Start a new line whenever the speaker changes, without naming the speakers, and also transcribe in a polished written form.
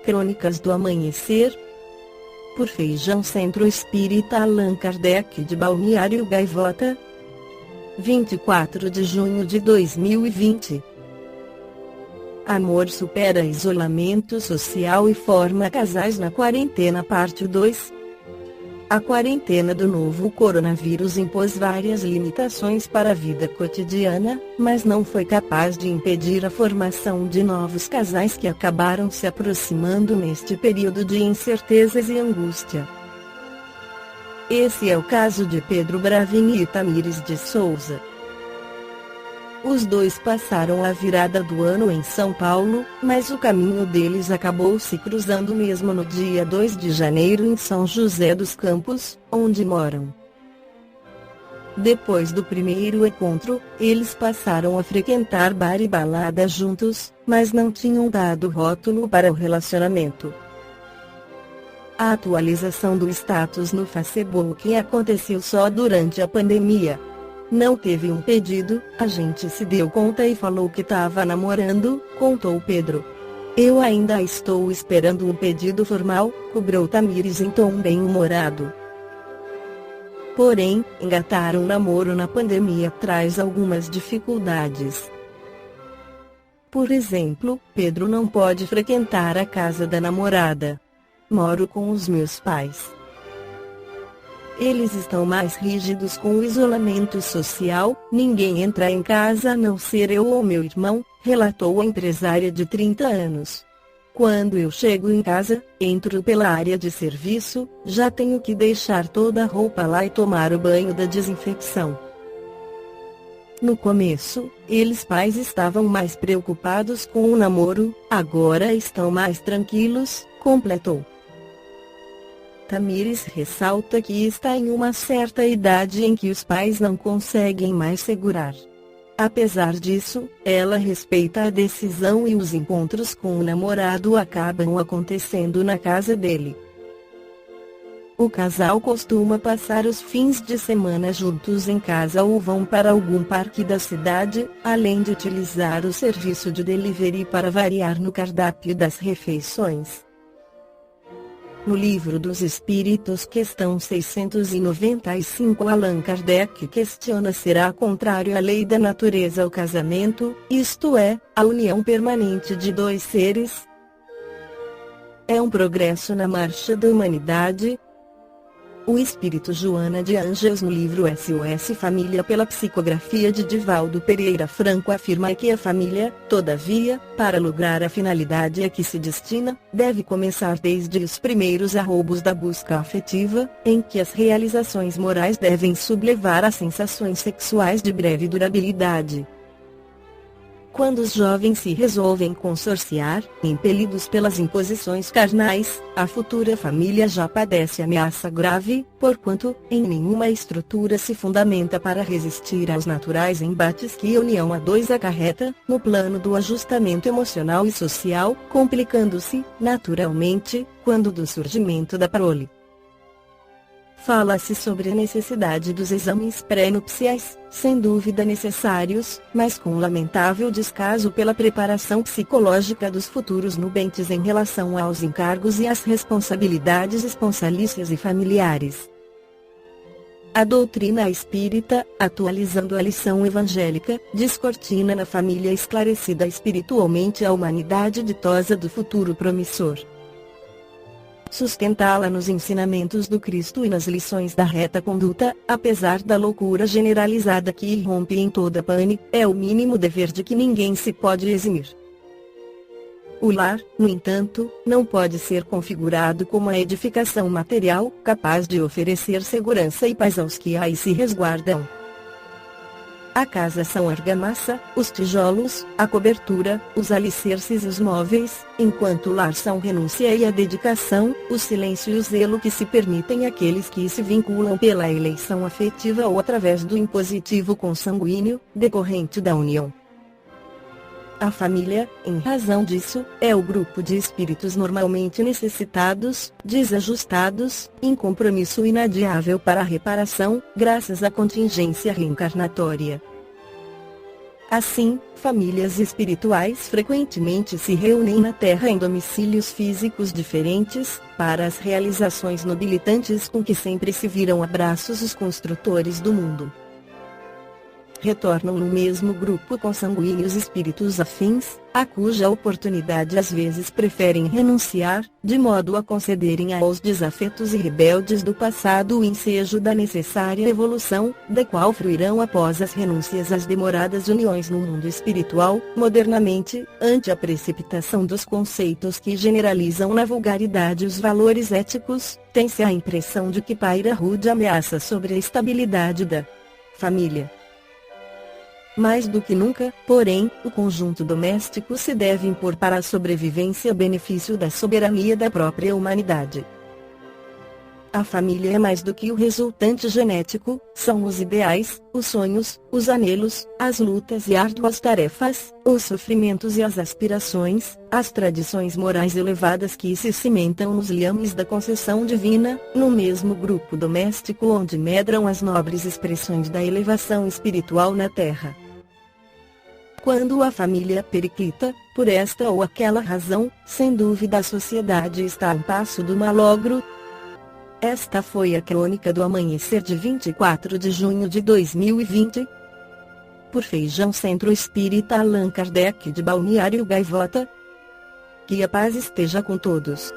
Crônicas do Amanhecer, por Feijão Centro Espírita Allan Kardec de Balneário Gaivota, 24 de junho de 2020. Amor supera isolamento social e forma casais na quarentena, parte 2. A quarentena do novo coronavírus impôs várias limitações para a vida cotidiana, mas não foi capaz de impedir a formação de novos casais que acabaram se aproximando neste período de incertezas e angústia. Esse é o caso de Pedro Bravini e Tamires de Souza. Os dois passaram a virada do ano em São Paulo, mas o caminho deles acabou se cruzando mesmo no dia 2 de janeiro em São José dos Campos, onde moram. Depois do primeiro encontro, eles passaram a frequentar bar e balada juntos, mas não tinham dado rótulo para o relacionamento. A atualização do status no Facebook aconteceu só durante a pandemia. Não teve um pedido, a gente se deu conta e falou que estava namorando, contou Pedro. Eu ainda estou esperando um pedido formal, cobrou Tamires em tom bem-humorado. Porém, engatar um namoro na pandemia traz algumas dificuldades. Por exemplo, Pedro não pode frequentar a casa da namorada. Moro com os meus pais. Eles estão mais rígidos com o isolamento social, ninguém entra em casa a não ser eu ou meu irmão, relatou a empresária de 30 anos. Quando eu chego em casa, entro pela área de serviço, já tenho que deixar toda a roupa lá e tomar o banho da desinfecção. No começo, eles pais estavam mais preocupados com o namoro, agora estão mais tranquilos, completou. Tamires ressalta que está em uma certa idade em que os pais não conseguem mais segurar. Apesar disso, ela respeita a decisão e os encontros com o namorado acabam acontecendo na casa dele. O casal costuma passar os fins de semana juntos em casa ou vão para algum parque da cidade, além de utilizar o serviço de delivery para variar no cardápio das refeições. No Livro dos Espíritos, questão 695, Allan Kardec questiona: será contrário à lei da natureza o casamento, isto é, a união permanente de dois seres? É um progresso na marcha da humanidade? O espírito Joana de Ângeles, no livro SOS Família, pela psicografia de Divaldo Pereira Franco, afirma que a família, todavia, para lograr a finalidade a que se destina, deve começar desde os primeiros arroubos da busca afetiva, em que as realizações morais devem sublevar as sensações sexuais de breve durabilidade. Quando os jovens se resolvem consorciar, impelidos pelas imposições carnais, a futura família já padece ameaça grave, porquanto, em nenhuma estrutura se fundamenta para resistir aos naturais embates que a união a dois acarreta, no plano do ajustamento emocional e social, complicando-se, naturalmente, quando do surgimento da prole. Fala-se sobre a necessidade dos exames pré-nupciais, sem dúvida necessários, mas com lamentável descaso pela preparação psicológica dos futuros nubentes em relação aos encargos e às responsabilidades esponsalícias e familiares. A doutrina espírita, atualizando a lição evangélica, descortina na família esclarecida espiritualmente a humanidade ditosa do futuro promissor. Sustentá-la nos ensinamentos do Cristo e nas lições da reta conduta, apesar da loucura generalizada que irrompe em toda pane, é o mínimo dever de que ninguém se pode eximir. O lar, no entanto, não pode ser configurado como a edificação material, capaz de oferecer segurança e paz aos que aí se resguardam. A casa são argamassa, os tijolos, a cobertura, os alicerces e os móveis, enquanto o lar são renúncia e a dedicação, o silêncio e o zelo que se permitem àqueles que se vinculam pela eleição afetiva ou através do impositivo consanguíneo, decorrente da união. A família, em razão disso, é o grupo de espíritos normalmente necessitados, desajustados, em compromisso inadiável para a reparação, graças à contingência reencarnatória. Assim, famílias espirituais frequentemente se reúnem na Terra em domicílios físicos diferentes, para as realizações nobilitantes com que sempre se viram abraços os construtores do mundo. Retornam no mesmo grupo consanguíneos espíritos afins, a cuja oportunidade às vezes preferem renunciar, de modo a concederem aos desafetos e rebeldes do passado o ensejo da necessária evolução, da qual fruirão após as renúncias às demoradas uniões no mundo espiritual. Modernamente, ante a precipitação dos conceitos que generalizam na vulgaridade os valores éticos, tem-se a impressão de que paira rude ameaça sobre a estabilidade da família. Mais do que nunca, porém, o conjunto doméstico se deve impor para a sobrevivência a benefício da soberania da própria humanidade. A família é mais do que o resultante genético, são os ideais, os sonhos, os anelos, as lutas e árduas tarefas, os sofrimentos e as aspirações, as tradições morais elevadas que se cimentam nos liames da concessão divina, no mesmo grupo doméstico onde medram as nobres expressões da elevação espiritual na terra. Quando a família periclita, por esta ou aquela razão, sem dúvida a sociedade está a um passo do malogro. Esta foi a crônica do amanhecer de 24 de junho de 2020. Por Feijão Centro Espírita Allan Kardec de Balneário Gaivota. Que a paz esteja com todos.